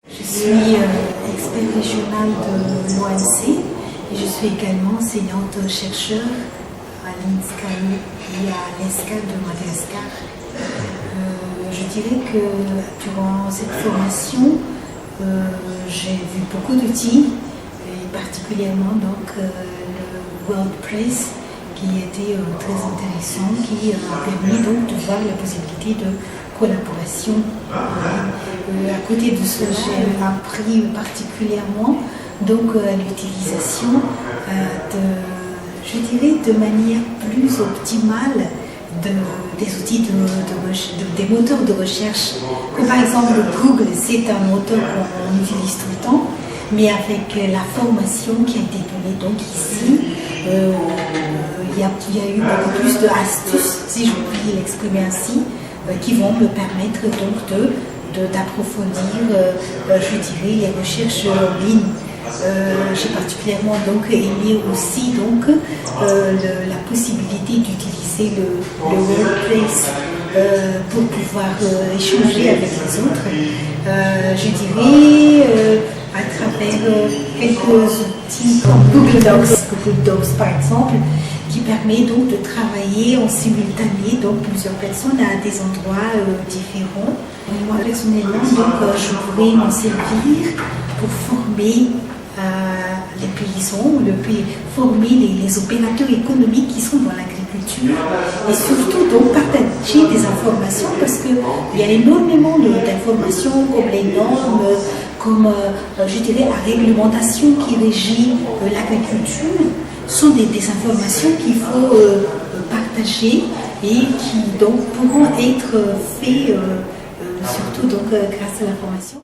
Je suis expert régional de l'OMC et je suis également enseignante-chercheur à l'INSCAE et à l'ESCA de Madagascar. Je dirais que durant cette formation, j'ai vu beaucoup d'outils, et particulièrement donc, le WordPress qui était très intéressant, qui a permis donc de voir la possibilité de collaboration. À côté de ce, j'ai appris particulièrement donc l'utilisation je dirais de manière plus optimale des outils des moteurs de recherche. Comme par exemple Google, c'est un moteur qu'on utilise tout le temps, mais avec la formation qui a été donnée donc ici, il y a eu beaucoup plus d'astuces, si je puis l'exprimer ainsi, qui vont me permettre donc d'approfondir, je dirais, les recherches en ligne. J'ai particulièrement donc aimé aussi donc la possibilité d'utiliser le WordPress pour pouvoir échanger avec les autres. Je dirais à travers quelques outils comme Google Docs par exemple, qui permet donc de travailler en simultané, donc plusieurs personnes à des endroits différents. Et moi personnellement, donc, je pourrais m'en servir pour former les paysans, former les opérateurs économiques qui sont dans l'agriculture et surtout donc partager des informations parce qu'il y a énormément d'informations comme les normes, comme je dirais la réglementation qui régit l'agriculture sont des informations qu'il faut partager et qui donc pourront être faites surtout donc grâce à l'information.